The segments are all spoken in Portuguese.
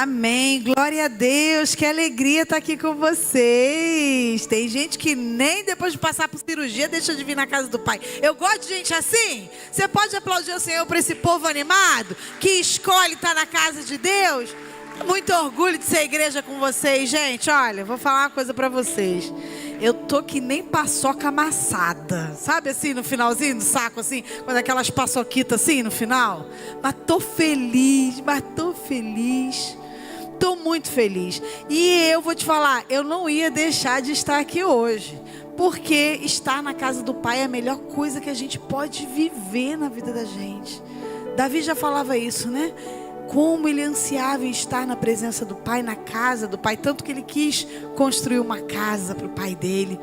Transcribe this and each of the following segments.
Amém, glória a Deus, que alegria estar aqui com vocês. Tem gente que nem depois de passar por cirurgia deixa de vir na casa do Pai. Eu gosto de gente assim. Você pode aplaudir o Senhor para esse povo animado, que escolhe estar na casa de Deus? Muito orgulho de ser igreja com vocês, gente. Olha, vou falar uma coisa para vocês. Eu tô que nem paçoca amassada. Sabe assim, no finalzinho do saco, assim, quando aquelas paçoquitas assim no final? Mas tô feliz, Tô muito feliz. E eu vou te falar, eu não ia deixar de estar aqui hoje. Porque estar na casa do Pai é a melhor coisa que a gente pode viver na vida da gente. Davi já falava isso, né? Como ele ansiava em estar na presença do Pai, na casa do Pai. Tanto que ele quis construir uma casa para o pai dele.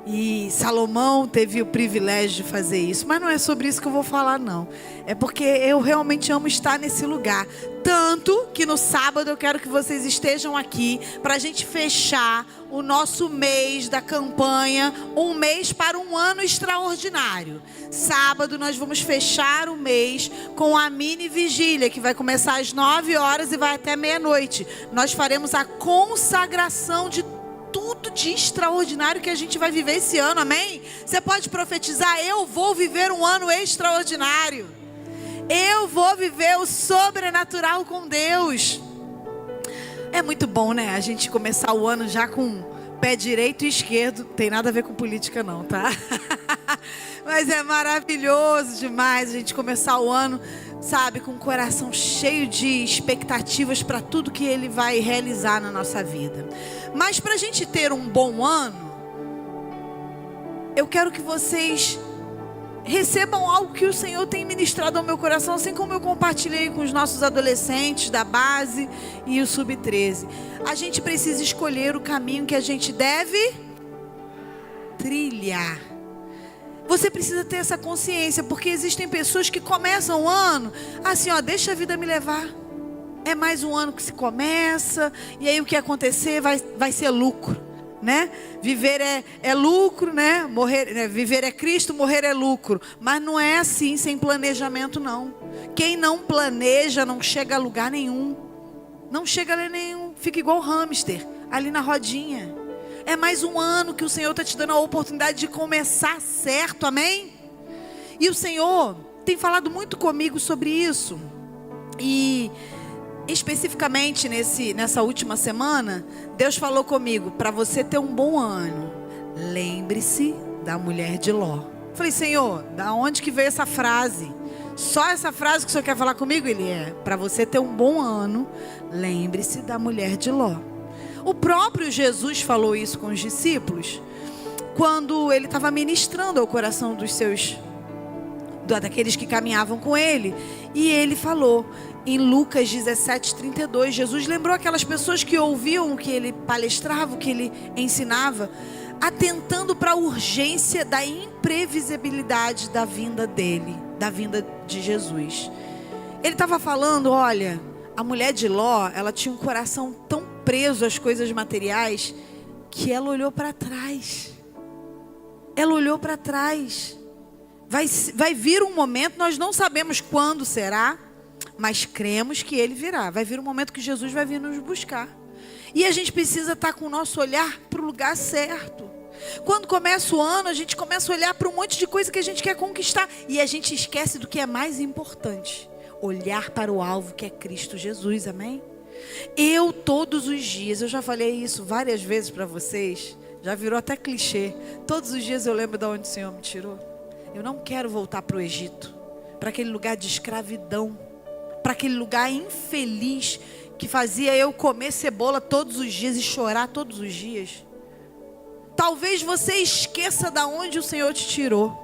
E Salomão teve o privilégio de fazer isso. Mas não é sobre isso que eu vou falar, não. É porque eu realmente amo estar nesse lugar. Tanto que no sábado eu quero que vocês estejam aqui para a gente fechar o nosso mês da campanha. Um mês para um ano extraordinário. Sábado nós vamos fechar o mês com a mini vigília, que vai começar às 9 horas e vai até meia-noite. Nós faremos a consagração de tudo de extraordinário que a gente vai viver esse ano, amém? Você pode profetizar: eu vou viver um ano extraordinário. Eu vou viver o sobrenatural com Deus. É muito bom, né? A gente começar o ano já com pé direito e esquerdo. Tem nada a ver com política não, tá? Mas é maravilhoso demais a gente começar o ano, sabe, com o coração cheio de expectativas para tudo que Ele vai realizar na nossa vida. Mas para a gente ter um bom ano, eu quero que vocês recebam algo que o Senhor tem ministrado ao meu coração, assim como eu compartilhei com os nossos adolescentes da base e o sub-13. A gente precisa escolher o caminho que a gente deve trilhar. Você precisa ter essa consciência, porque existem pessoas que começam o ano assim, ó, deixa a vida me levar. É mais um ano que se começa, e aí o que acontecer vai ser lucro, né? Viver é lucro, né? Viver é Cristo, morrer é lucro. Mas não é assim, sem planejamento não. Quem não planeja não chega a lugar nenhum. Não chega a lugar nenhum, fica igual o hamster, ali na rodinha. É mais um ano que o Senhor está te dando a oportunidade de começar certo, amém? E o Senhor tem falado muito comigo sobre isso. E especificamente nessa última semana, Deus falou comigo: para você ter um bom ano, lembre-se da mulher de Ló. Falei: Senhor, da onde que veio essa frase? Só essa frase que o Senhor quer falar comigo? Ele é: para você ter um bom ano, lembre-se da mulher de Ló. O próprio Jesus falou isso com os discípulos, quando ele estava ministrando ao coração daqueles que caminhavam com ele. E ele falou, em Lucas 17:32, Jesus lembrou aquelas pessoas que ouviam o que ele palestrava, o que ele ensinava, atentando para a urgência da imprevisibilidade da vinda dele, da vinda de Jesus. Ele estava falando: olha, a mulher de Ló, ela tinha um coração tão preso às coisas materiais, que ela olhou para trás. Ela olhou para trás. Vai vir um momento, nós não sabemos quando será, mas cremos que ele virá. Vai vir um momento que Jesus vai vir nos buscar. E a gente precisa estar com o nosso olhar para o lugar certo. Quando começa o ano, a gente começa a olhar para um monte de coisa que a gente quer conquistar. E a gente esquece do que é mais importante: olhar para o alvo, que é Cristo Jesus, amém? Eu todos os dias, eu já falei isso várias vezes para vocês, já virou até clichê. Todos os dias eu lembro de onde o Senhor me tirou. Eu não quero voltar para o Egito, para aquele lugar de escravidão, para aquele lugar infeliz que fazia eu comer cebola todos os dias e chorar todos os dias. Talvez você esqueça de onde o Senhor te tirou.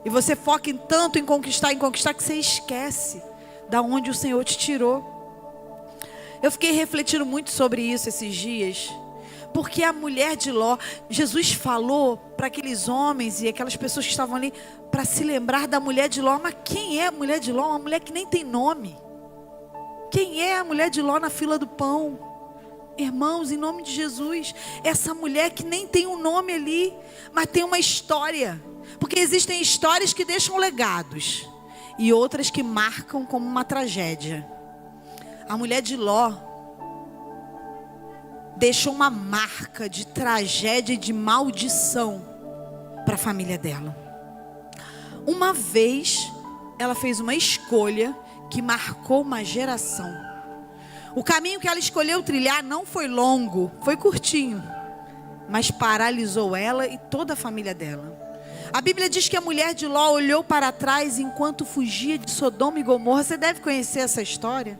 E você foca tanto em conquistar, que você esquece da onde o Senhor te tirou. Eu fiquei refletindo muito sobre isso esses dias. Porque a mulher de Ló, Jesus falou para aqueles homens e aquelas pessoas que estavam ali, para se lembrar da mulher de Ló. Mas quem é a mulher de Ló? Uma mulher que nem tem nome. Quem é a mulher de Ló na fila do pão? Irmãos, em nome de Jesus, essa mulher que nem tem um nome ali, mas tem uma história. Porque existem histórias que deixam legados e outras que marcam como uma tragédia. a mulher de Ló deixou uma marca de tragédia e de maldição para a família dela. Uma vez, ela fez uma escolha que marcou uma geração. O caminho que ela escolheu trilhar não foi longo, foi curtinho, mas paralisou ela e toda a família dela. A Bíblia diz que a mulher de Ló olhou para trás enquanto fugia de Sodoma e Gomorra. Você deve conhecer essa história.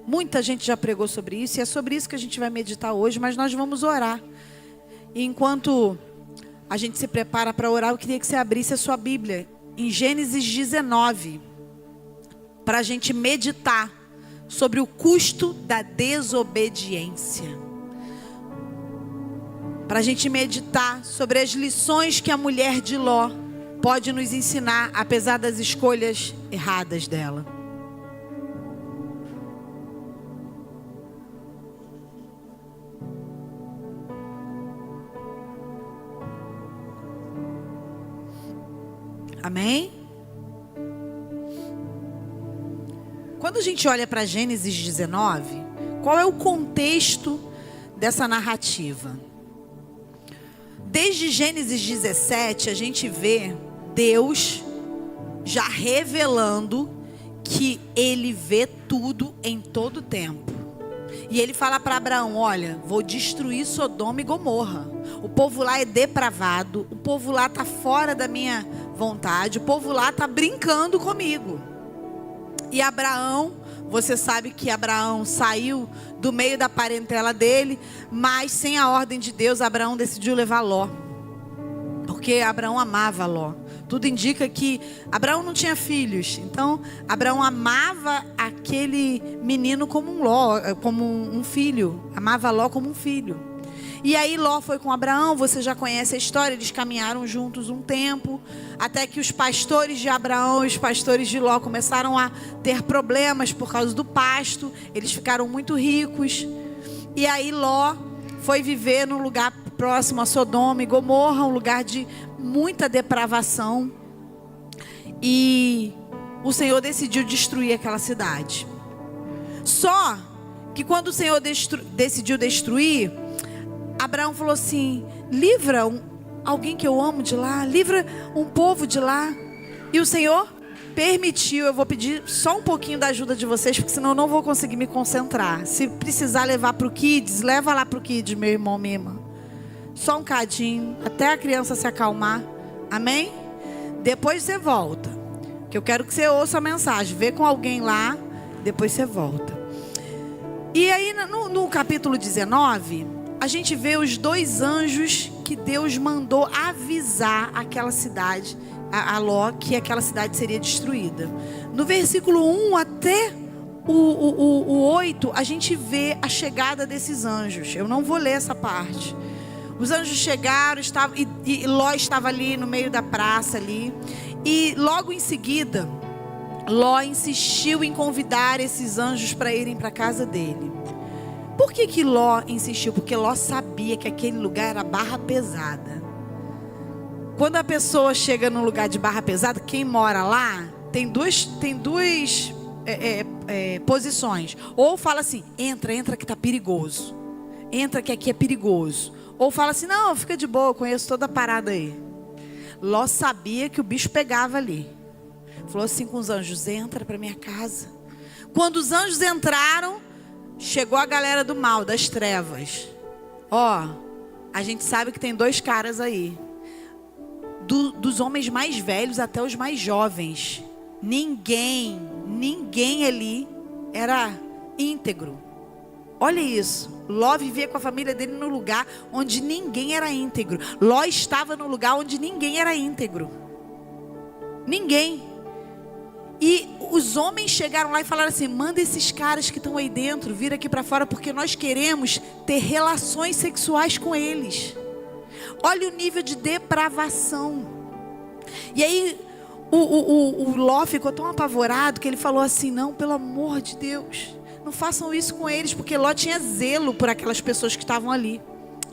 Muita gente já pregou sobre isso, e é sobre isso que a gente vai meditar hoje, mas nós vamos orar. E enquanto a gente se prepara para orar, eu queria que você abrisse a sua Bíblia em Gênesis 19, para a gente meditar sobre o custo da desobediência. Para a gente meditar sobre as lições que a mulher de Ló pode nos ensinar, apesar das escolhas erradas dela. Amém? Quando a gente olha para Gênesis 19, qual é o contexto dessa narrativa? Desde Gênesis 17, a gente vê Deus já revelando que Ele vê tudo em todo tempo. E Ele fala para Abraão: olha, vou destruir Sodoma e Gomorra. O povo lá é depravado, o povo lá está fora da minha vontade, o povo lá está brincando comigo. E Abraão, você sabe que Abraão saiu do meio da parentela dele, mas sem a ordem de Deus, Abraão decidiu levar Ló, porque Abraão amava Ló. Tudo indica que Abraão não tinha filhos, então Abraão amava aquele menino como um filho, amava Ló como um filho. E aí Ló foi com Abraão, você já conhece a história, eles caminharam juntos um tempo, até que os pastores de Abraão e os pastores de Ló começaram a ter problemas por causa do pasto, eles ficaram muito ricos, e aí Ló foi viver num lugar próximo a Sodoma e Gomorra, um lugar de muita depravação, e o Senhor decidiu destruir aquela cidade. Só que quando o Senhor decidiu destruir, Abraão falou assim: livra alguém que eu amo de lá, livra um povo de lá. E o Senhor permitiu. Eu vou pedir só um pouquinho da ajuda de vocês, porque senão eu não vou conseguir me concentrar. Se precisar levar para o Kids, leva lá para o Kids, meu irmão, minha irmã. Só um cadinho, até a criança se acalmar. Amém? Depois você volta, que eu quero que você ouça a mensagem. Vê com alguém lá, depois você volta. E aí no capítulo 19... a gente vê os dois anjos que Deus mandou avisar aquela cidade, a Ló, que aquela cidade seria destruída. No versículo 1 até o 8, a gente vê a chegada desses anjos. Eu não vou ler essa parte. Os anjos chegaram, e Ló estava ali no meio da praça ali. E logo em seguida, Ló insistiu em convidar esses anjos para irem para a casa dele. Por que Ló insistiu? Porque Ló sabia que aquele lugar era barra pesada. Quando a pessoa chega num lugar de barra pesada, quem mora lá tem duas posições. Ou fala assim: entra que tá perigoso. Entra que aqui é perigoso. Ou fala assim: não, fica de boa, eu conheço toda a parada aí. Ló sabia que o bicho pegava ali. Falou assim com os anjos: entra para minha casa. Quando os anjos entraram, chegou a galera do mal, das trevas. A gente sabe que tem dois caras aí. Dos homens mais velhos até os mais jovens. Ninguém ali era íntegro. Olha isso. Ló vivia com a família dele no lugar onde ninguém era íntegro. Ló estava no lugar onde ninguém era íntegro. Ninguém. E os homens chegaram lá e falaram assim: manda esses caras que estão aí dentro vir aqui para fora, porque nós queremos ter relações sexuais com eles. Olha o nível de depravação. E aí o Ló ficou tão apavorado que ele falou assim: não, pelo amor de Deus, não façam isso com eles, porque Ló tinha zelo por aquelas pessoas que estavam ali.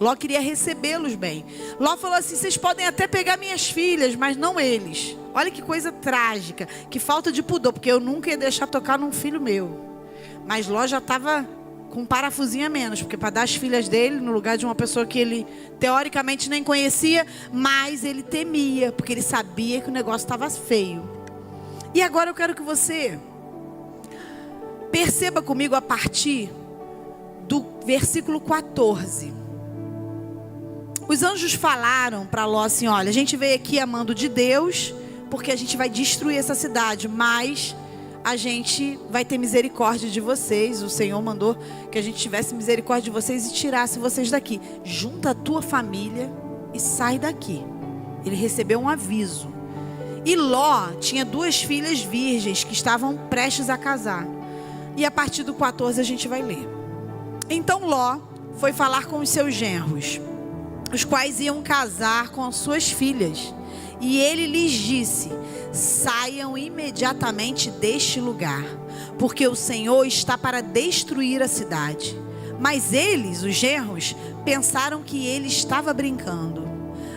Ló queria recebê-los bem. Ló falou assim: vocês podem até pegar minhas filhas, mas não eles. Olha que coisa trágica, que falta de pudor, porque eu nunca ia deixar tocar num filho meu. Mas Ló já estava com um parafusinho a menos, porque para dar as filhas dele no lugar de uma pessoa que ele teoricamente nem conhecia, mas ele temia, porque ele sabia que o negócio estava feio. E agora eu quero que você perceba comigo a partir do versículo 14. Os anjos falaram para Ló assim: olha, a gente veio aqui amando de Deus, porque a gente vai destruir essa cidade, mas a gente vai ter misericórdia de vocês. O Senhor mandou que a gente tivesse misericórdia de vocês e tirasse vocês daqui. Junta a tua família e sai daqui. Ele recebeu um aviso. E Ló tinha 2 filhas virgens que estavam prestes a casar. E a partir do 14 a gente vai ler. Então Ló foi falar com os seus genros, os quais iam casar com suas filhas. E ele lhes disse: saiam imediatamente deste lugar, porque o Senhor está para destruir a cidade. Mas eles, os genros, pensaram que ele estava brincando.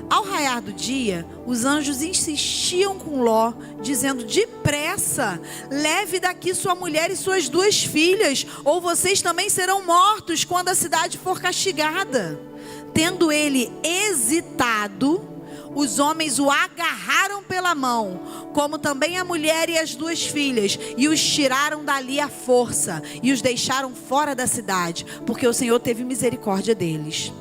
Ao raiar do dia, os anjos insistiam com Ló, dizendo: depressa, leve daqui sua mulher e suas 2 filhas, ou vocês também serão mortos quando a cidade for castigada. Tendo ele hesitado, os homens o agarraram pela mão, como também a mulher e as 2 filhas, e os tiraram dali à força, e os deixaram fora da cidade, porque o Senhor teve misericórdia deles.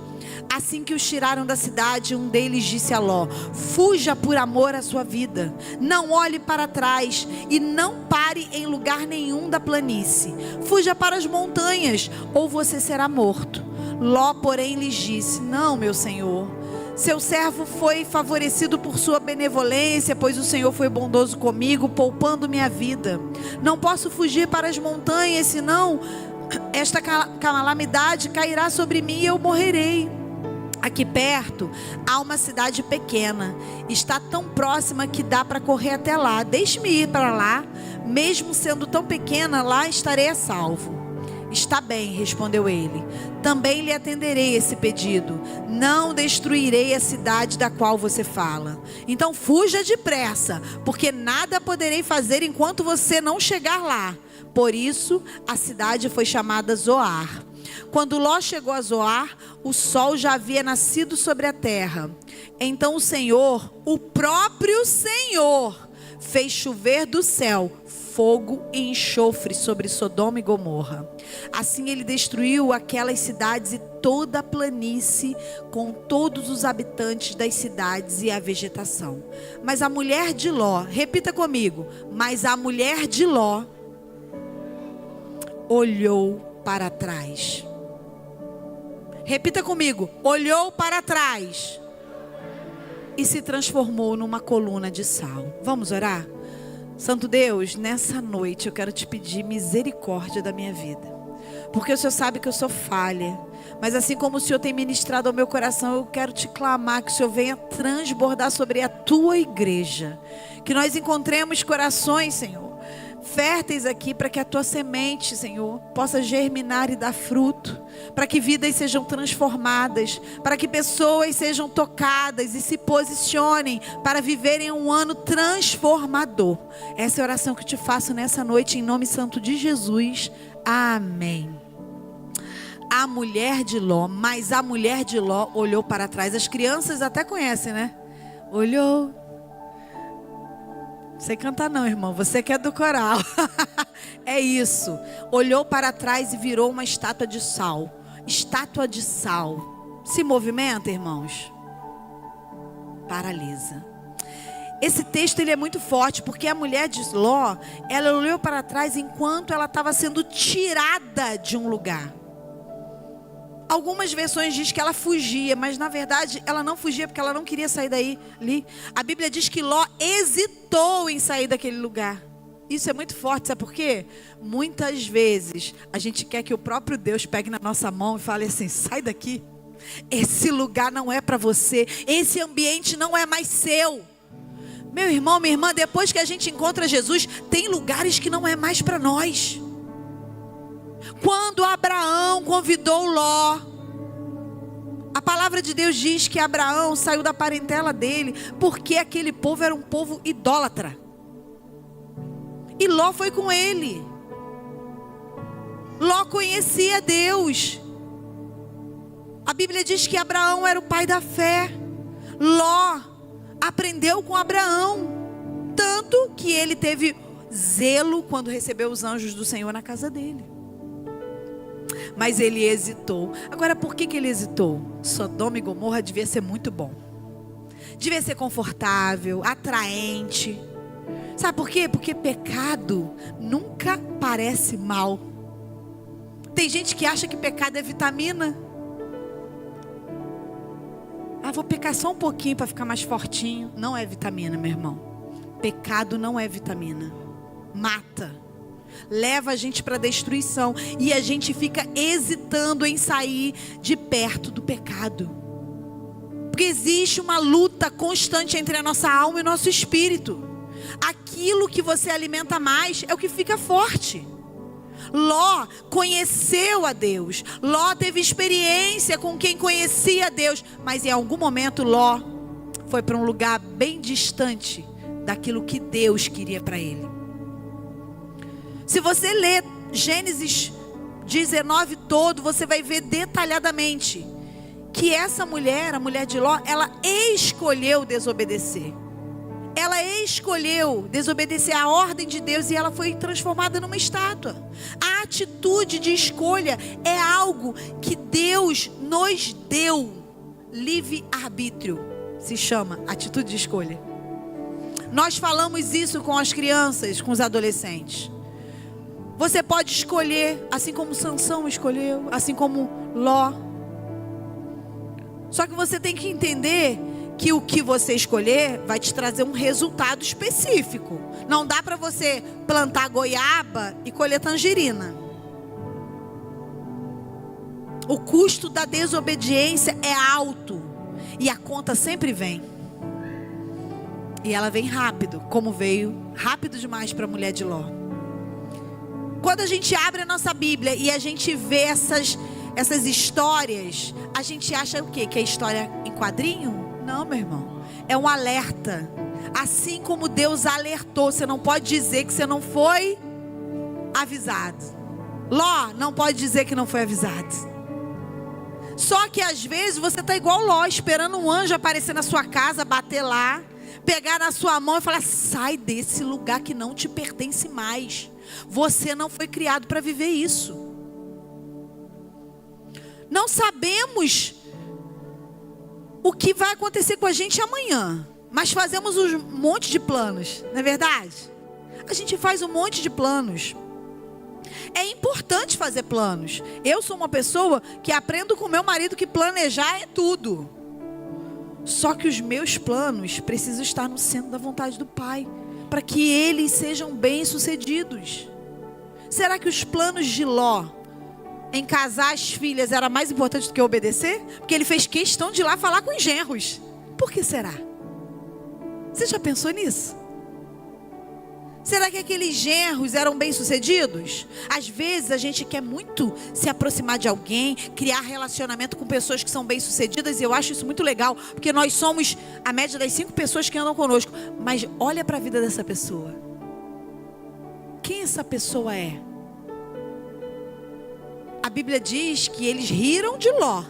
Assim que os tiraram da cidade, um deles disse a Ló: fuja por amor à sua vida, não olhe para trás e não pare em lugar nenhum da planície. Fuja para as montanhas, ou você será morto. Ló, porém, lhes disse: não, meu senhor, seu servo foi favorecido por sua benevolência, pois o Senhor foi bondoso comigo, poupando minha vida. Não posso fugir para as montanhas, senão esta calamidade cairá sobre mim e eu morrerei. Aqui perto há uma cidade pequena, está tão próxima que dá para correr até lá. Deixe-me ir para lá, mesmo sendo tão pequena, lá estarei a salvo. Está bem, respondeu ele, também lhe atenderei esse pedido. Não destruirei a cidade da qual você fala. Então fuja depressa, porque nada poderei fazer enquanto você não chegar lá. Por isso a cidade foi chamada Zoar. Quando Ló chegou a Zoar, o sol já havia nascido sobre a terra. Então o Senhor, o próprio Senhor, fez chover do céu fogo e enxofre sobre Sodoma e Gomorra. Assim ele destruiu aquelas cidades e toda a planície, com todos os habitantes das cidades e a vegetação. Mas a mulher de Ló, repita comigo, mas a mulher de Ló olhou para trás. Repita comigo, olhou para trás e se transformou numa coluna de sal. Vamos orar? Santo Deus, nessa noite eu quero te pedir misericórdia da minha vida, porque o Senhor sabe que eu sou falha, mas assim como o Senhor tem ministrado ao meu coração, eu quero te clamar que o Senhor venha transbordar sobre a tua igreja, que nós encontremos corações, Senhor, férteis aqui, para que a tua semente, Senhor, possa germinar e dar fruto, para que vidas sejam transformadas, para que pessoas sejam tocadas e se posicionem para viverem um ano transformador. Essa é a oração que eu te faço nessa noite, em nome santo de Jesus. Amém. A mulher de Ló, mas a mulher de Ló olhou para trás. As crianças até conhecem, né? Olhou. Não sei cantar não, irmão, você que é do coral. É isso. Olhou para trás e virou uma estátua de sal. Estátua de sal. Se movimenta, irmãos? Paralisa. Esse texto ele é muito forte, porque a mulher de Ló, ela olhou para trás enquanto ela estava sendo tirada de um lugar. Algumas versões dizem que ela fugia, mas na verdade ela não fugia porque ela não queria sair daí. A Bíblia diz que Ló hesitou em sair daquele lugar. Isso é muito forte, sabe por quê? Muitas vezes a gente quer que o próprio Deus pegue na nossa mão e fale assim: sai daqui, esse lugar não é para você, esse ambiente não é mais seu. Meu irmão, minha irmã, depois que a gente encontra Jesus, tem lugares que não é mais para nós. Quando Abraão convidou Ló, a palavra de Deus diz que Abraão saiu da parentela dele, porque aquele povo era um povo idólatra. E Ló foi com ele. Ló conhecia Deus. A Bíblia diz que Abraão era o pai da fé. Ló aprendeu com Abraão, tanto que ele teve zelo quando recebeu os anjos do Senhor na casa dele. Mas ele hesitou. Agora, por que ele hesitou? Sodoma e Gomorra devia ser muito bom, devia ser confortável, atraente. Sabe por quê? Porque pecado nunca parece mal. Tem gente que acha que pecado é vitamina. Vou pecar só um pouquinho para ficar mais fortinho. Não é vitamina, meu irmão. Pecado não é vitamina. Mata. Leva a gente para a destruição. E a gente fica hesitando em sair de perto do pecado. Porque existe uma luta constante entre a nossa alma e o nosso espírito. Aquilo que você alimenta mais é o que fica forte. Ló conheceu a Deus. Ló teve experiência com quem conhecia a Deus. Mas em algum momento Ló foi para um lugar bem distante daquilo que Deus queria para ele. Se você ler Gênesis 19 todo, você vai ver detalhadamente que essa mulher, a mulher de Ló, ela escolheu desobedecer. Ela escolheu desobedecer à ordem de Deus e ela foi transformada numa estátua. A atitude de escolha é algo que Deus nos deu. Livre-arbítrio se chama atitude de escolha. Nós falamos isso com as crianças, com os adolescentes. Você pode escolher, assim como Sansão escolheu, assim como Ló. Só que você tem que entender que o que você escolher vai te trazer um resultado específico. Não dá para você plantar goiaba e colher tangerina. O custo da desobediência é alto e a conta sempre vem. E ela vem rápido, como veio rápido demais para a mulher de Ló. Quando a gente abre a nossa Bíblia e a gente vê essas histórias, a gente acha o quê? Que é história em quadrinho? Não, meu irmão, é um alerta. Assim como Deus alertou, você não pode dizer que você não foi avisado. Ló não pode dizer que não foi avisado. Só que às vezes você está igual Ló, esperando um anjo aparecer na sua casa, bater lá, pegar na sua mão e falar: sai desse lugar que não te pertence mais. Você não foi criado para viver isso. Não sabemos o que vai acontecer com a gente amanhã, mas fazemos um monte de planos, não é verdade? A gente faz um monte de planos. É importante fazer planos. Eu sou uma pessoa que aprendo com meu marido que planejar é tudo. Só que os meus planos precisam estar no centro da vontade do Pai, para que eles sejam bem-sucedidos. Será que os planos de Ló em casar as filhas era mais importante do que obedecer? Porque ele fez questão de ir lá falar com os genros. Por que será? Você já pensou nisso? Será que aqueles genros eram bem-sucedidos? Às vezes a gente quer muito se aproximar de alguém, criar relacionamento com pessoas que são bem-sucedidas, e eu acho isso muito legal, porque nós somos a média das 5 pessoas que andam conosco. Mas olha para a vida dessa pessoa. Quem essa pessoa é? A Bíblia diz que eles riram de Ló.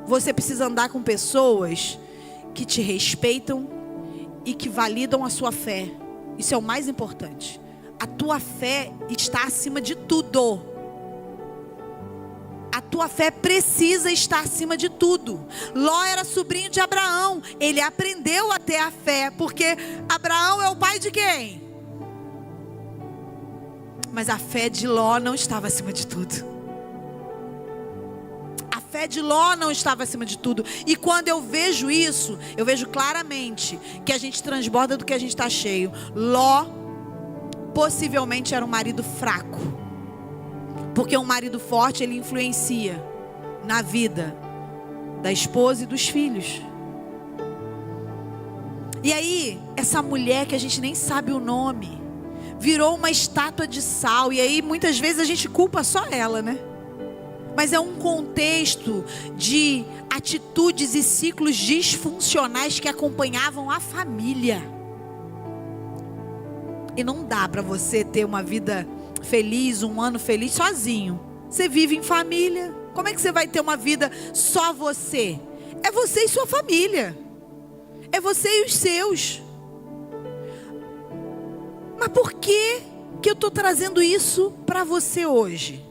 Você precisa andar com pessoas que te respeitam e que validam a sua fé. Isso é o mais importante. A tua fé está acima de tudo. A tua fé precisa estar acima de tudo. Ló era sobrinho de Abraão. Ele aprendeu a ter a fé, porque Abraão é o pai de quem? Mas a fé de Ló não estava acima de tudo. A fé de Ló não estava acima de tudo. E quando eu vejo isso, eu vejo claramente que a gente transborda do que a gente está cheio. Ló possivelmente era um marido fraco, porque um marido forte, ele influencia na vida da esposa e dos filhos. E aí, essa mulher que a gente nem sabe o nome, virou uma estátua de sal. E aí muitas vezes a gente culpa só ela, né? Mas é um contexto de atitudes e ciclos disfuncionais que acompanhavam a família. E não dá para você ter uma vida feliz, um ano feliz sozinho. Você vive em família. Como é que você vai ter uma vida só você? É você e sua família. É você e os seus. Mas por que eu estou trazendo isso para você hoje?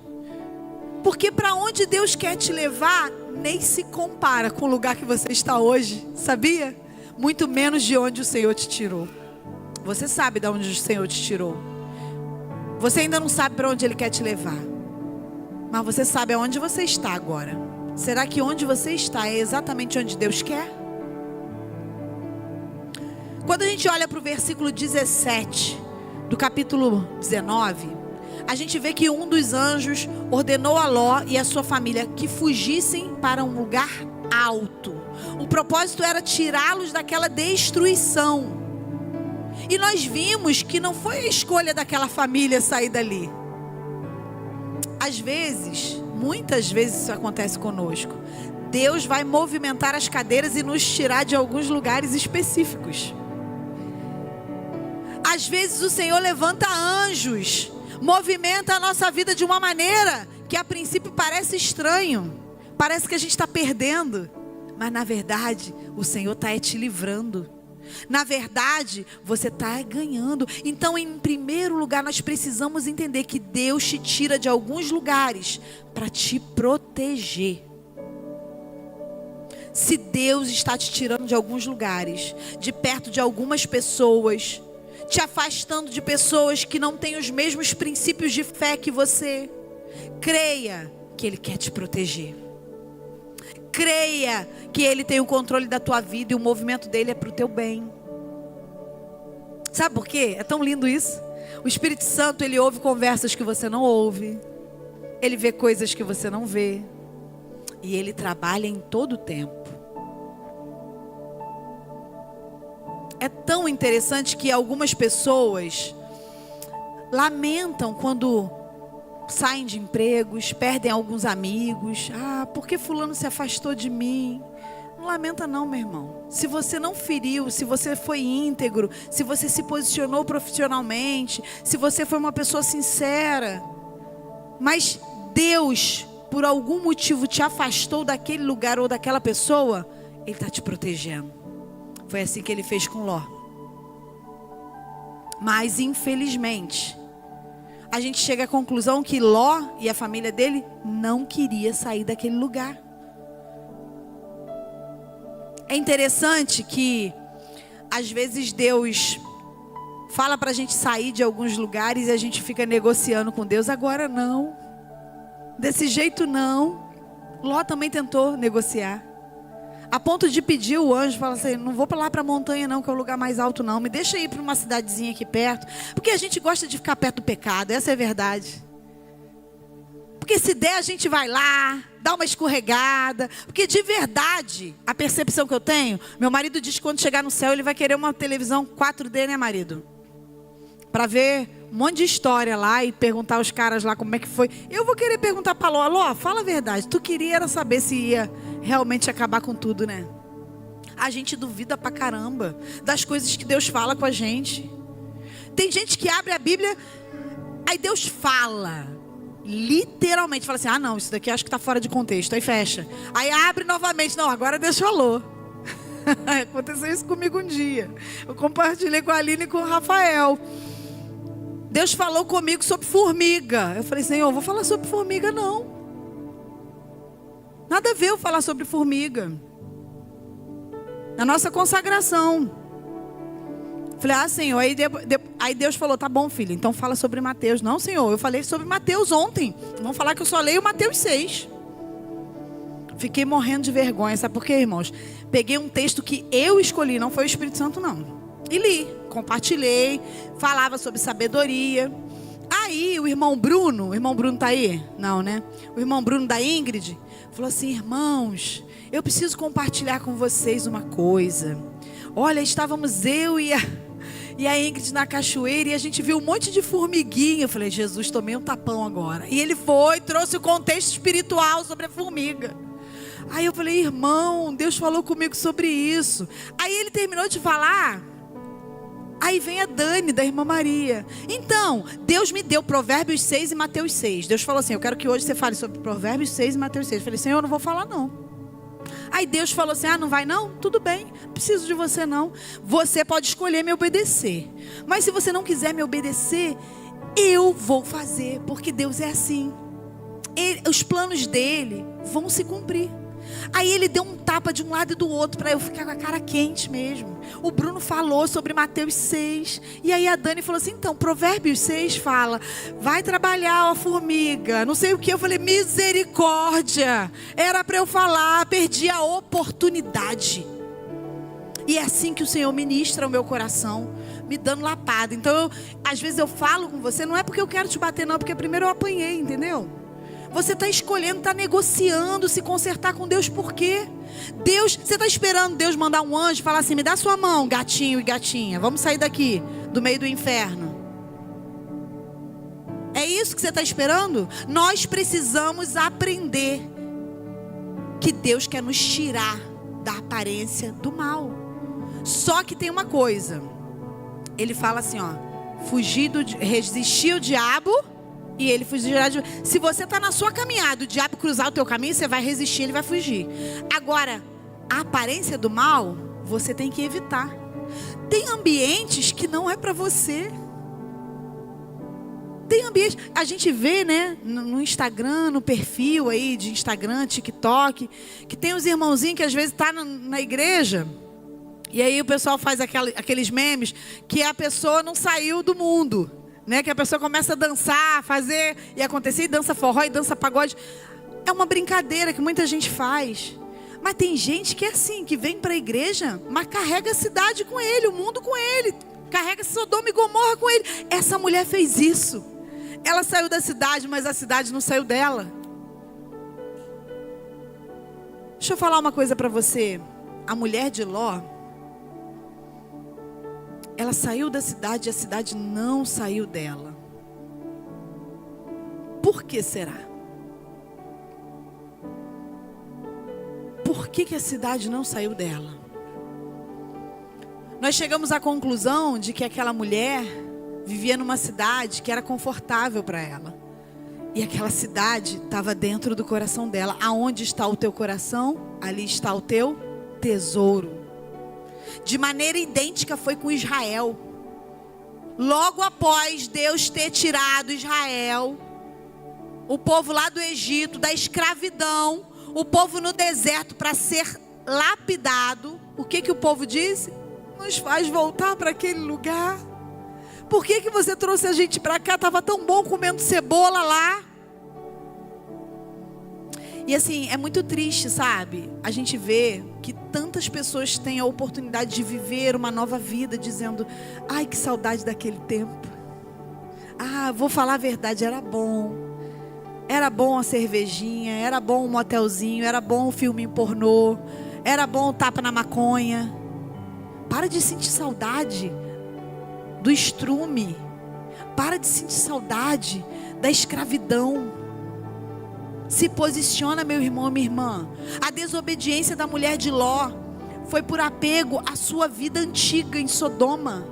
Porque para onde Deus quer te levar nem se compara com o lugar que você está hoje, sabia? Muito menos de onde o Senhor te tirou. Você sabe de onde o Senhor te tirou. Você ainda não sabe para onde Ele quer te levar. Mas você sabe aonde você está agora. Será que onde você está é exatamente onde Deus quer? Quando a gente olha para o versículo 17 do capítulo 19, a gente vê que um dos anjos ordenou a Ló e a sua família que fugissem para um lugar alto. O propósito era tirá-los daquela destruição. E nós vimos que não foi a escolha daquela família sair dali. Às vezes, muitas vezes isso acontece conosco. Deus vai movimentar as cadeiras e nos tirar de alguns lugares específicos. Às vezes o Senhor levanta anjos, movimenta a nossa vida de uma maneira que a princípio parece estranho. Parece que a gente está perdendo. Mas na verdade, o Senhor está te livrando. Na verdade, você está ganhando. Então, em primeiro lugar, nós precisamos entender que Deus te tira de alguns lugares para te proteger. Se Deus está te tirando de alguns lugares, de perto de algumas pessoas, te afastando de pessoas que não têm os mesmos princípios de fé que você, creia que Ele quer te proteger. Creia que Ele tem o controle da tua vida e o movimento dele é para o teu bem. Sabe por quê? É tão lindo isso. O Espírito Santo, Ele ouve conversas que você não ouve. Ele vê coisas que você não vê. E Ele trabalha em todo o tempo. É tão interessante que algumas pessoas lamentam quando saem de empregos, perdem alguns amigos. Ah, por que fulano se afastou de mim? Não lamenta não, meu irmão. Se você não feriu, se você foi íntegro, se você se posicionou profissionalmente, se você foi uma pessoa sincera, mas Deus, por algum motivo, te afastou daquele lugar ou daquela pessoa, Ele está te protegendo. Foi assim que Ele fez com Ló. Mas, infelizmente, a gente chega à conclusão que Ló e a família dele não queria sair daquele lugar. É interessante que às vezes Deus fala para a gente sair de alguns lugares e a gente fica negociando com Deus. Agora não, desse jeito não. Ló também tentou negociar, a ponto de pedir o anjo, falar assim: não vou para lá para a montanha não, que é o lugar mais alto não, me deixa ir para uma cidadezinha aqui perto, porque a gente gosta de ficar perto do pecado, essa é a verdade. Porque se der a gente vai lá, dá uma escorregada, porque de verdade, a percepção que eu tenho, meu marido diz que quando chegar no céu ele vai querer uma televisão 4D, né, marido? Para ver um monte de história lá e perguntar aos caras lá como é que foi. Eu vou querer perguntar para Ló: Ló, fala a verdade, tu queria era saber se ia realmente acabar com tudo, né? A gente duvida pra caramba das coisas que Deus fala com a gente. Tem gente que abre a Bíblia, aí Deus fala, literalmente, fala assim: ah não, isso daqui acho que está fora de contexto, aí fecha. Aí abre novamente: não, agora Deus falou. Aconteceu isso comigo um dia. Eu compartilhei com a Aline e com o Rafael. Deus falou comigo sobre formiga. Eu falei: Senhor, eu vou falar sobre formiga não. Nada a ver eu falar sobre formiga. Na nossa consagração. Falei: ah, Senhor. Aí Deus falou: tá bom, filho, então fala sobre Mateus. Não, Senhor, eu falei sobre Mateus ontem. Vamos falar que eu só leio Mateus 6. Fiquei morrendo de vergonha. Sabe por quê, irmãos? Peguei um texto que eu escolhi, não foi o Espírito Santo não. E li, compartilhei, falava sobre sabedoria. Aí o irmão Bruno tá aí? Não, né? O irmão Bruno da Ingrid falou assim: irmãos, eu preciso compartilhar com vocês uma coisa. Olha, estávamos eu e a Ingrid na cachoeira e a gente viu um monte de formiguinha. Eu falei: Jesus, tomei um tapão agora. E ele trouxe o contexto espiritual sobre a formiga. Aí eu falei: irmão, Deus falou comigo sobre isso. Aí ele terminou de falar. Aí vem a Dani, da irmã Maria. Então, Deus me deu Provérbios 6 e Mateus 6. Deus falou assim, eu quero que hoje você fale sobre Provérbios 6 e Mateus 6. Eu falei, Senhor, eu não vou falar não. Aí Deus falou assim, não vai não? Tudo bem, não preciso de você não. Você pode escolher me obedecer. Mas se você não quiser me obedecer, eu vou fazer, porque Deus é assim. Os planos dele vão se cumprir. Aí ele deu um tapa de um lado e do outro para eu ficar com a cara quente mesmo. O Bruno falou sobre Mateus 6. E aí a Dani falou assim, então, Provérbios 6 fala, vai trabalhar, ó formiga, não sei o que. Eu falei, misericórdia, era para eu falar, perdi a oportunidade. E é assim que o Senhor ministra o meu coração, me dando lapada. Então, às vezes eu falo com você, não é porque eu quero te bater não, porque primeiro eu apanhei, entendeu? Você está escolhendo, está negociando, se consertar com Deus, por quê? Deus, você está esperando Deus mandar um anjo e falar assim, me dá sua mão, gatinho e gatinha, vamos sair daqui, do meio do inferno. É isso que você está esperando? Nós precisamos aprender que Deus quer nos tirar da aparência do mal. Só que tem uma coisa, ele fala assim, resistir o diabo e ele fugirá de... Se você está na sua caminhada, o diabo cruzar o teu caminho, você vai resistir, ele vai fugir. Agora, a aparência do mal, você tem que evitar. Tem ambientes que não é para você. Tem ambientes, a gente vê, né, no Instagram, no perfil aí de Instagram, TikTok, que tem os irmãozinhos que às vezes tá na igreja, e aí o pessoal faz aqueles memes que a pessoa não saiu do mundo, né? Que a pessoa começa a dançar, fazer e acontecer, e dança forró e dança pagode. É uma brincadeira que muita gente faz. Mas tem gente que é assim, que vem para a igreja, mas carrega a cidade com ele, o mundo com ele, carrega Sodoma e Gomorra com ele. Essa mulher fez isso. Ela saiu da cidade, mas a cidade não saiu dela. Deixa eu falar uma coisa para você. A mulher de Ló, ela saiu da cidade e a cidade não saiu dela. Por que será? Por que a cidade não saiu dela? Nós chegamos à conclusão de que aquela mulher vivia numa cidade que era confortável para ela. E aquela cidade estava dentro do coração dela. Aonde está o teu coração, ali está o teu tesouro. De maneira idêntica foi com Israel. Logo após Deus ter tirado Israel, o povo lá do Egito, da escravidão, o povo no deserto para ser lapidado, o que o povo disse? Nos faz voltar para aquele lugar. Por que você trouxe a gente para cá? Estava tão bom comendo cebola lá. E assim, é muito triste, sabe? A gente vê que tantas pessoas têm a oportunidade de viver uma nova vida, dizendo, ai, que saudade daquele tempo. Ah, vou falar a verdade, era bom. Era bom a cervejinha, era bom o motelzinho, era bom o filme pornô, era bom o tapa na maconha. Para de sentir saudade do estrume. Para de sentir saudade da escravidão. Se posiciona, meu irmão, minha irmã. A desobediência da mulher de Ló foi por apego à sua vida antiga em Sodoma,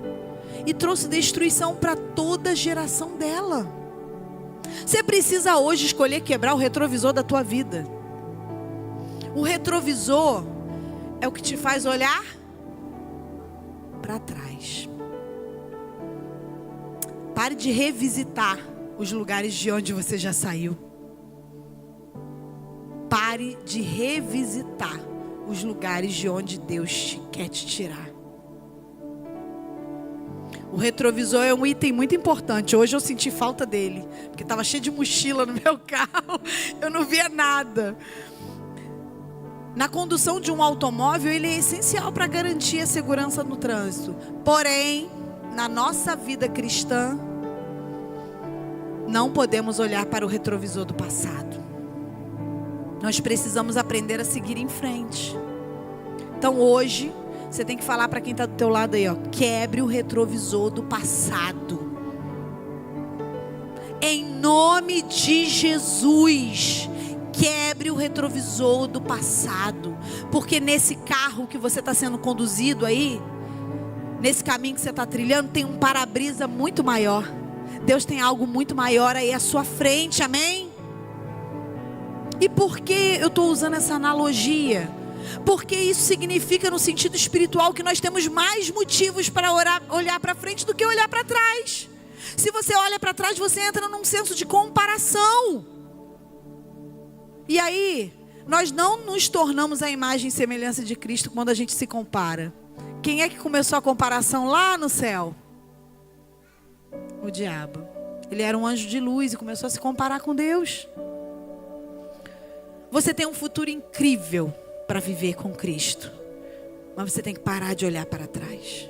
e trouxe destruição para toda a geração dela. Você precisa hoje escolher quebrar o retrovisor da tua vida. O retrovisor é o que te faz olhar para trás. Pare de revisitar os lugares de onde você já saiu. Pare de revisitar os lugares de onde Deus quer te tirar. O retrovisor é um item muito importante. Hoje eu senti falta dele, porque estava cheio de mochila no meu carro. Eu não via nada. Na condução de um automóvel, ele é essencial para garantir a segurança no trânsito. Porém, na nossa vida cristã, não podemos olhar para o retrovisor do passado. Nós precisamos aprender a seguir em frente. Então hoje, você tem que falar para quem está do teu lado aí, ó, quebre o retrovisor do passado. Em nome de Jesus, quebre o retrovisor do passado. Porque nesse carro que você está sendo conduzido aí, nesse caminho que você está trilhando, tem um para-brisa muito maior. Deus tem algo muito maior aí à sua frente, amém? E por que eu estou usando essa analogia? Porque isso significa, no sentido espiritual, que nós temos mais motivos para olhar para frente do que olhar para trás. Se você olha para trás, você entra num senso de comparação. E aí, nós não nos tornamos a imagem e semelhança de Cristo quando a gente se compara. Quem é que começou a comparação lá no céu? O diabo. Ele era um anjo de luz e começou a se comparar com Deus. Você tem um futuro incrível para viver com Cristo, mas você tem que parar de olhar para trás.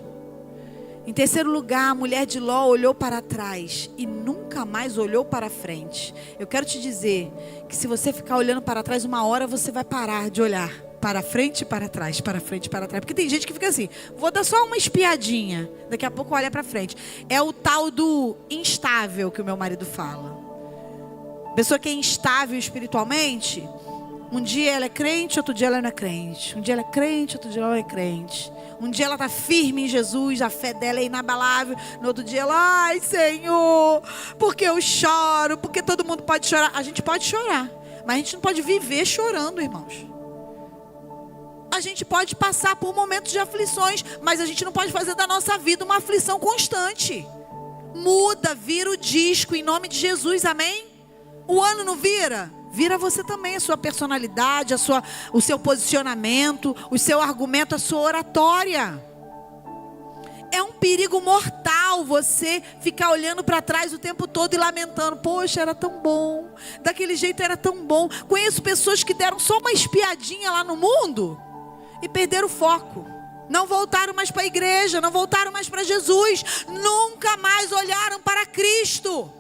Em terceiro lugar, a mulher de Ló olhou para trás e nunca mais olhou para frente. Eu quero te dizer que se você ficar olhando para trás, uma hora você vai parar de olhar para frente e para trás, para frente e para trás. Porque tem gente que fica assim, vou dar só uma espiadinha, daqui a pouco olha para frente. É o tal do instável que o meu marido fala. Pessoa que é instável espiritualmente, um dia ela é crente, outro dia ela não é crente. Um dia ela é crente, outro dia ela não é crente. Um dia ela está firme em Jesus, a fé dela é inabalável. No outro dia ela, ai Senhor, porque eu choro, porque todo mundo pode chorar. A gente pode chorar, mas a gente não pode viver chorando, irmãos. A gente pode passar por momentos de aflições, mas a gente não pode fazer da nossa vida uma aflição constante. Muda, vira o disco em nome de Jesus, amém? O ano não vira? Vira você também, a sua personalidade, o seu posicionamento, o seu argumento, a sua oratória. É um perigo mortal você ficar olhando para trás o tempo todo e lamentando. Poxa, era tão bom, daquele jeito era tão bom. Conheço pessoas que deram só uma espiadinha lá no mundo e perderam o foco. Não voltaram mais para a igreja, não voltaram mais para Jesus. Nunca mais olharam para Cristo.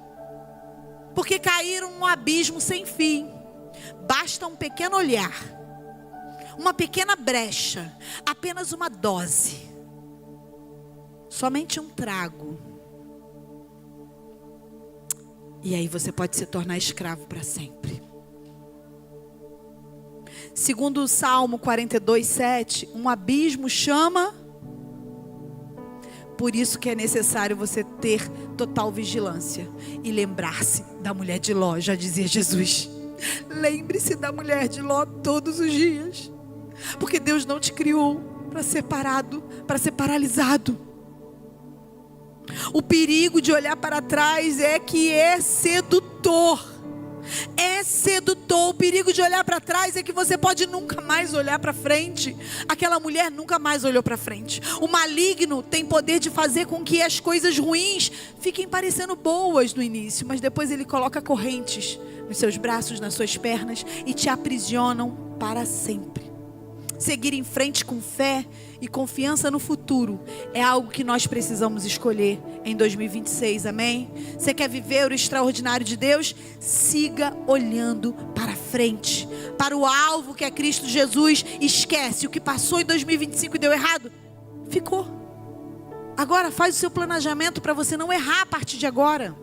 Porque caíram num abismo sem fim. Basta um pequeno olhar, uma pequena brecha, apenas uma dose, somente um trago. E aí você pode se tornar escravo para sempre. Segundo o Salmo 42:7, um abismo chama. Por isso que é necessário você ter total vigilância e lembrar-se da mulher de Ló, já dizia Jesus. Lembre-se da mulher de Ló todos os dias, porque Deus não te criou para ser parado, para ser paralisado. O perigo de olhar para trás é que é sedutor. É sedutor. O perigo de olhar para trás é que você pode nunca mais olhar para frente. Aquela mulher nunca mais olhou para frente. O maligno tem poder de fazer com que as coisas ruins fiquem parecendo boas no início, mas depois ele coloca correntes nos seus braços, nas suas pernas e te aprisionam para sempre. Seguir em frente com fé e confiança no futuro é algo que nós precisamos escolher em 2026, amém? Você quer viver o extraordinário de Deus? Siga olhando para frente, para o alvo que é Cristo Jesus. Esquece o que passou em 2025 e deu errado. Ficou. Agora faz o seu planejamento para você não errar a partir de agora.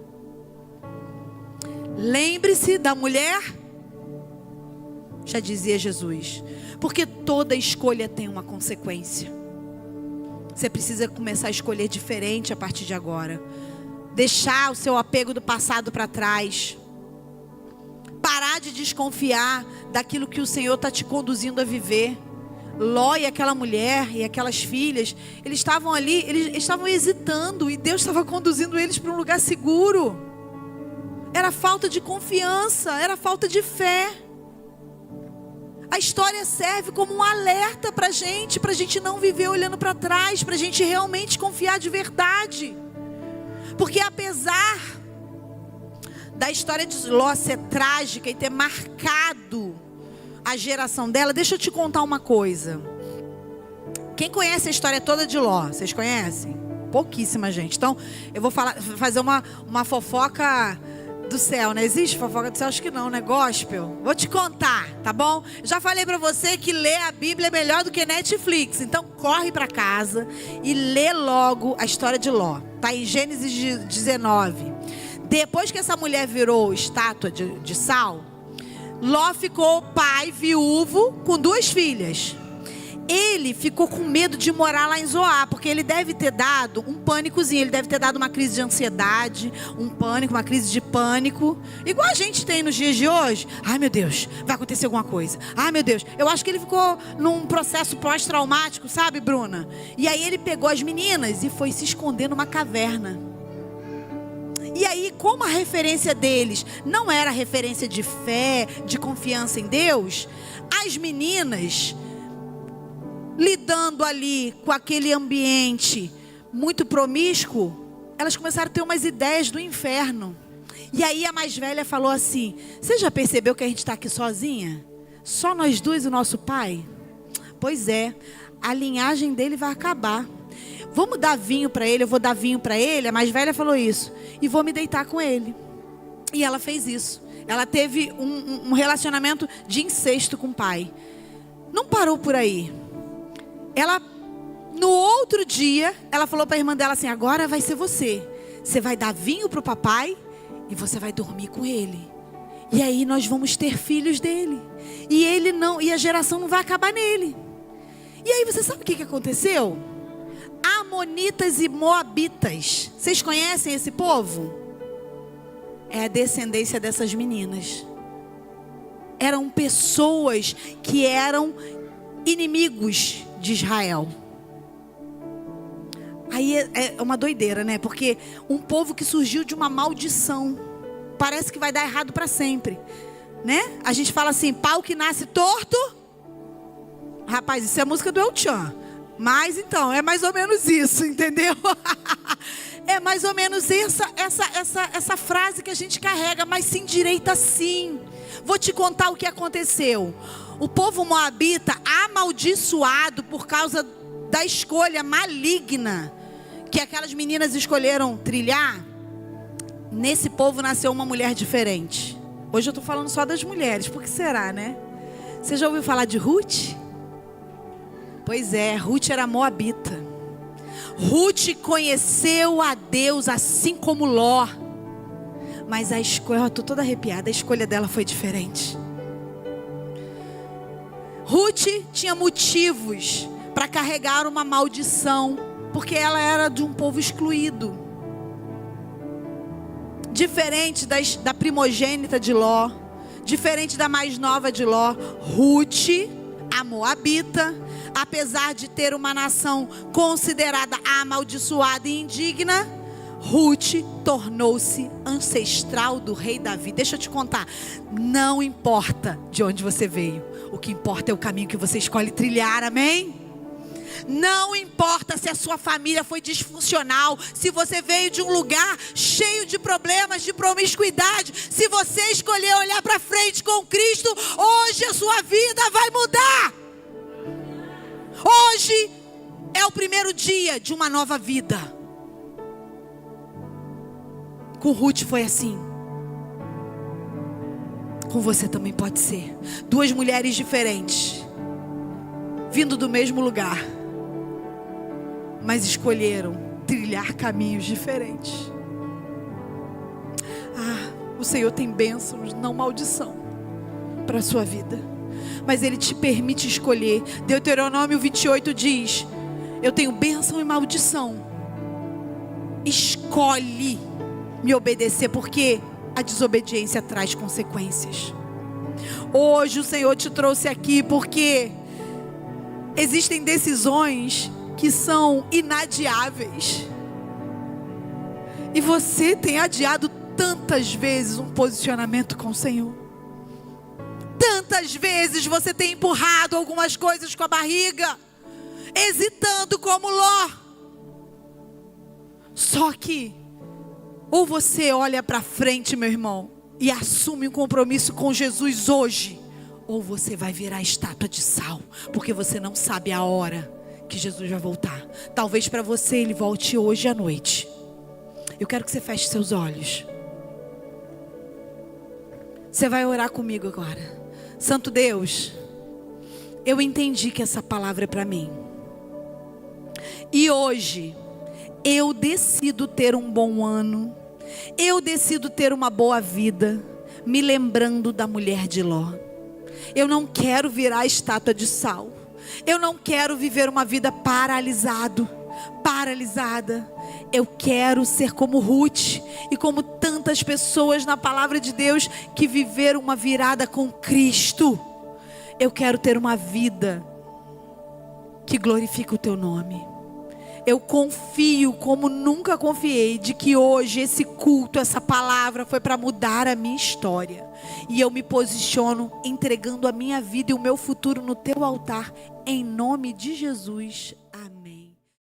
Lembre-se da mulher, já dizia Jesus, porque toda escolha tem uma consequência. Você precisa começar a escolher diferente a partir de agora. Deixar o seu apego do passado para trás. Parar de desconfiar daquilo que o Senhor está te conduzindo a viver. Ló e aquela mulher e aquelas filhas, eles estavam ali, eles estavam hesitando e Deus estava conduzindo eles para um lugar seguro. Era falta de confiança, era falta de fé. A história serve como um alerta para a gente não viver olhando para trás, para a gente realmente confiar de verdade. Porque apesar da história de Ló ser trágica e ter marcado a geração dela, deixa eu te contar uma coisa. Quem conhece a história toda de Ló? Vocês conhecem? Pouquíssima gente. Então, eu vou fazer uma fofoca do céu, não existe fofoca do céu? Acho que não, né? Gospel. Vou te contar, tá bom? Já falei pra você que ler a Bíblia é melhor do que Netflix. Então corre pra casa e lê logo a história de Ló. Tá em Gênesis 19. Depois que essa mulher virou estátua de sal, Ló ficou pai viúvo com 2 filhas. ele ficou com medo de morar lá em Zoar, porque ele deve ter dado um pânicozinho, ele deve ter dado uma crise de ansiedade, um pânico, uma crise de pânico, igual a gente tem nos dias de hoje. Ai meu Deus, vai acontecer alguma coisa. Ai meu Deus, eu acho que ele ficou num processo pós-traumático, sabe, Bruna? E aí ele pegou as meninas e foi se esconder numa caverna. E aí, como a referência deles não era referência de fé, de confiança em Deus, as meninas, lidando ali com aquele ambiente muito promíscuo, elas começaram a ter umas ideias do inferno. E aí a mais velha falou assim: você já percebeu que a gente está aqui sozinha? Só nós duas e o nosso pai? Pois é, a linhagem dele vai acabar. Vamos dar vinho para ele, eu vou dar vinho para ele. A mais velha falou isso. E vou me deitar com ele. E ela fez isso. Ela teve um relacionamento de incesto com o pai. Não parou por aí. Ela, no outro dia, ela falou para a irmã dela assim: agora vai ser você. Você vai dar vinho para o papai e você vai dormir com ele. E aí nós vamos ter filhos dele. E ele não, e a geração não vai acabar nele. E aí você sabe o que aconteceu? Amonitas e Moabitas. Vocês conhecem esse povo? É a descendência dessas meninas. Eram pessoas que eram inimigos de Israel. Aí é uma doideira, né? Porque um povo que surgiu de uma maldição, parece que vai dar errado para sempre, né? A gente fala assim: pau que nasce torto. Rapaz, isso é a música do El Chan. Mas então, é mais ou menos isso, entendeu? É mais ou menos essa frase que a gente carrega, mas se endireita sim. Vou te contar o que aconteceu. O povo moabita, amaldiçoado por causa da escolha maligna que aquelas meninas escolheram trilhar, nesse povo nasceu uma mulher diferente. Hoje eu estou falando só das mulheres, por que será, né? Você já ouviu falar de Ruth? Pois é, Ruth era moabita. Ruth conheceu a Deus assim como Ló. Mas a escolha, eu estou toda arrepiada, a escolha dela foi diferente. Ruth tinha motivos para carregar uma maldição, porque ela era de um povo excluído. Diferente da primogênita de Ló, diferente da mais nova de Ló, Ruth, a moabita, apesar de ter uma nação considerada amaldiçoada e indigna, Ruth tornou-se ancestral do rei Davi. Deixa eu te contar, não importa de onde você veio, o que importa é o caminho que você escolhe trilhar, amém? Não importa se a sua família foi disfuncional, se você veio de um lugar cheio de problemas, de promiscuidade, se você escolher olhar para frente com Cristo, hoje a sua vida vai mudar. Hoje é o primeiro dia de uma nova vida. Com Ruth foi assim. Com você também pode ser. Duas mulheres diferentes, vindo do mesmo lugar, mas escolheram trilhar caminhos diferentes. O Senhor tem bênçãos, não maldição, para a sua vida. Mas Ele te permite escolher. Deuteronômio 28 diz: eu tenho bênção e maldição. Escolhe me obedecer, porque a desobediência traz consequências. Hoje o Senhor te trouxe aqui porque existem decisões que são inadiáveis. E você tem adiado tantas vezes um posicionamento com o Senhor. Tantas vezes você tem empurrado algumas coisas com a barriga, hesitando como Ló. Só que, ou você olha para frente, meu irmão, e assume um compromisso com Jesus hoje, ou você vai virar estátua de sal, porque você não sabe a hora que Jesus vai voltar. Talvez para você Ele volte hoje à noite. Eu quero que você feche seus olhos. Você vai orar comigo agora. Santo Deus, eu entendi que essa palavra é para mim. E hoje eu decido ter um bom ano. Eu decido ter uma boa vida, me lembrando da mulher de Ló. Eu não quero virar estátua de sal. Eu não quero viver uma vida paralisada. Eu quero ser como Ruth e como tantas pessoas na palavra de Deus que viveram uma virada com Cristo. Eu quero ter uma vida que glorifica o teu nome. Eu confio como nunca confiei de que hoje esse culto, essa palavra foi para mudar a minha história. E eu me posiciono entregando a minha vida e o meu futuro no teu altar, em nome de Jesus.